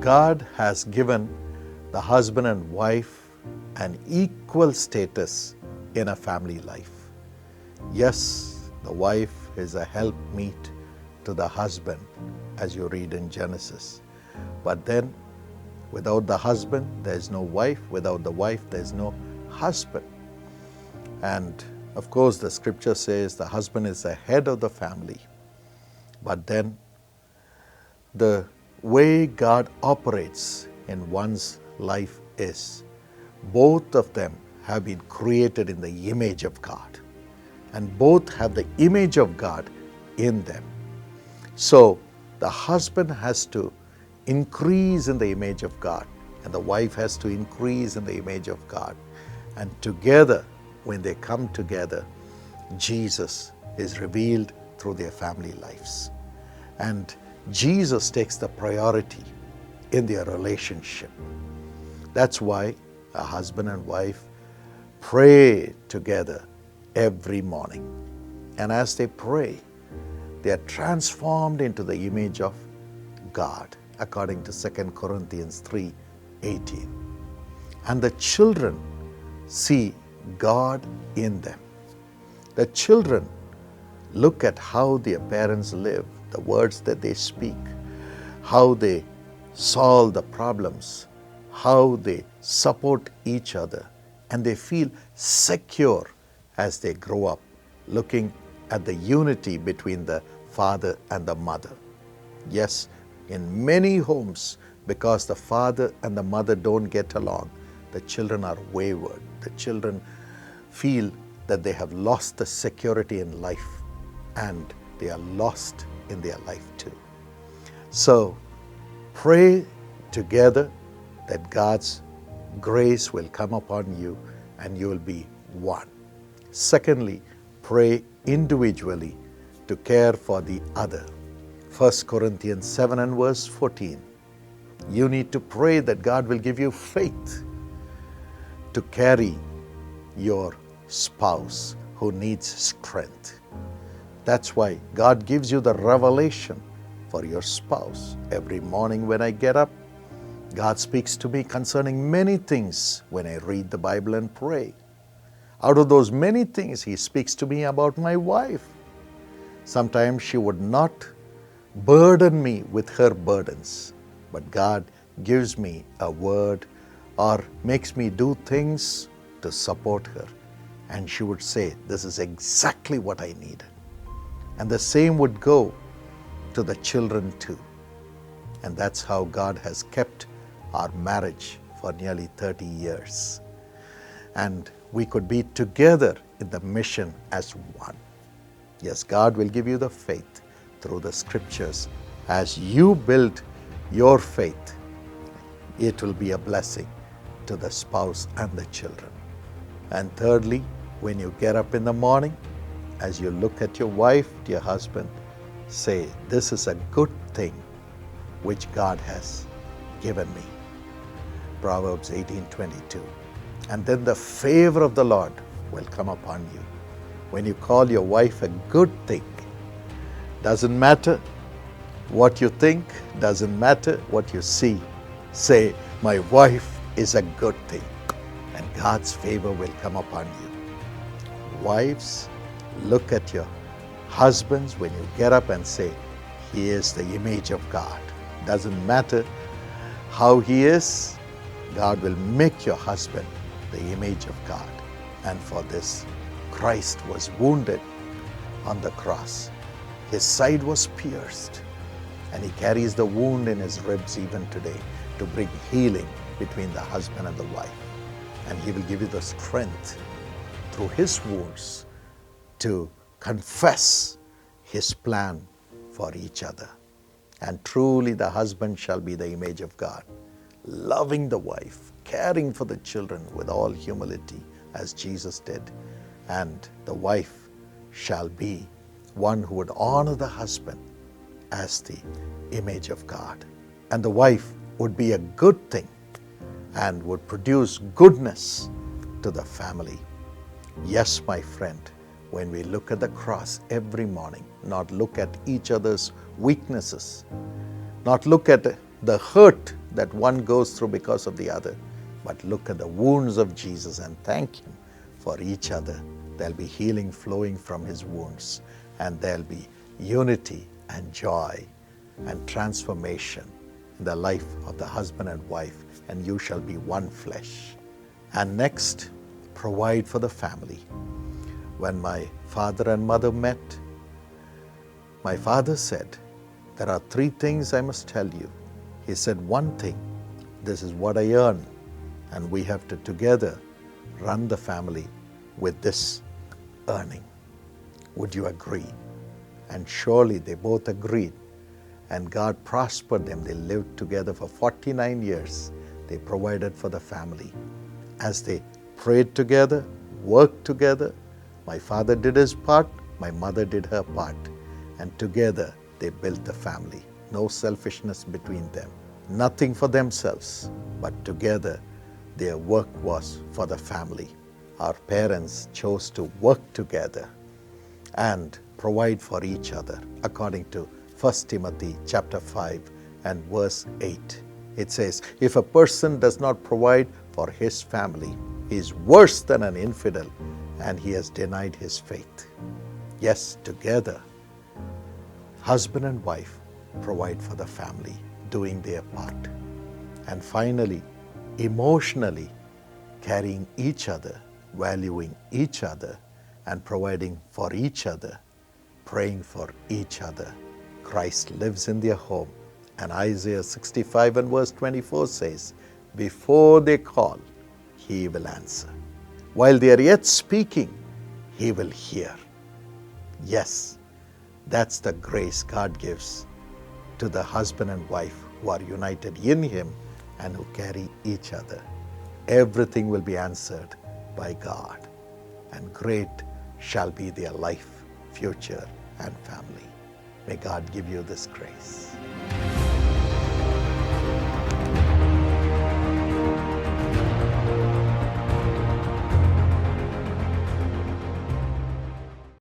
God has given the husband and wife an equal status in a family life. Yes, the wife is a helpmeet to the husband, as you read in Genesis. But then, without the husband, there is no wife. Without the wife, there is no husband. And of course, the scripture says the husband is the head of the family. But then, the way God operates in one's life is both of them have been created in the image of God, and both have the image of God in them. So the husband has to increase in the image of God, and the wife has to increase in the image of God. And together, when they come together, Jesus is revealed through their family lives. And Jesus takes the priority in their relationship. That's why a husband and wife pray together every morning. And as they pray, they are transformed into the image of God, according to 2 Corinthians 3:18. And the children see God in them. The children look at how their parents live, the words that they speak, how they solve the problems, how they support each other, and they feel secure as they grow up, looking at the unity between the father and the mother. Yes, in many homes, because the father and the mother don't get along, the children are wayward. The children feel that they have lost the security in life, and they are lost in their life too. So, pray together that God's grace will come upon you and you will be one. Secondly, pray individually to care for the other. 1 Corinthians 7 and verse 14. You need to pray that God will give you faith to carry your spouse who needs strength. That's why God gives you the revelation for your spouse. Every morning when I get up, God speaks to me concerning many things when I read the Bible and pray. Out of those many things, He speaks to me about my wife. Sometimes she would not burden me with her burdens, but God gives me a word or makes me do things to support her. And she would say, this is exactly what I needed. And the same would go to the children too. And that's how God has kept our marriage for nearly 30 years. And we could be together in the mission as one. Yes, God will give you the faith through the scriptures. As you build your faith, it will be a blessing to the spouse and the children. And thirdly, when you get up in the morning, as you look at your wife, your husband, say, this is a good thing which God has given me. Proverbs 18:22. And then the favor of the Lord will come upon you. When you call your wife a good thing, doesn't matter what you think, doesn't matter what you see. Say, my wife is a good thing, and God's favor will come upon you. Wives, look at your husbands when you get up and say, he is the image of God. Doesn't matter how he is, God will make your husband the image of God. And for this, Christ was wounded on the cross. His side was pierced, and he carries the wound in his ribs even today to bring healing between the husband and the wife. And he will give you the strength through his wounds to confess his plan for each other. And truly the husband shall be the image of God, loving the wife, caring for the children with all humility as Jesus did. And the wife shall be one who would honor the husband as the image of God. And the wife would be a good thing and would produce goodness to the family. Yes, my friend, when we look at the cross every morning, not look at each other's weaknesses, not look at the hurt that one goes through because of the other, but look at the wounds of Jesus and thank Him for each other. There'll be healing flowing from His wounds, and there'll be unity and joy and transformation in the life of the husband and wife, and you shall be one flesh. And next, provide for the family. When my father and mother met, my father said, there are 3 things I must tell you. He said, one thing, this is what I earn, and we have to together run the family with this earning. Would you agree? And surely they both agreed, and God prospered them. They lived together for 49 years. They provided for the family. As they prayed together, worked together, my father did his part, my mother did her part, and together they built the family. No selfishness between them, nothing for themselves, but together their work was for the family. Our parents chose to work together and provide for each other. According to 1 Timothy chapter 5 and verse 8, it says, if a person does not provide for his family, he is worse than an infidel, and he has denied his faith. Yes, together, husband and wife provide for the family, doing their part. And finally, emotionally carrying each other, valuing each other, and providing for each other, praying for each other. Christ lives in their home. And Isaiah 65 and verse 24 says, before they call, He will answer. While they are yet speaking, He will hear. Yes, that's the grace God gives to the husband and wife who are united in Him and who carry each other. Everything will be answered by God, and great shall be their life, future, and family. May God give you this grace.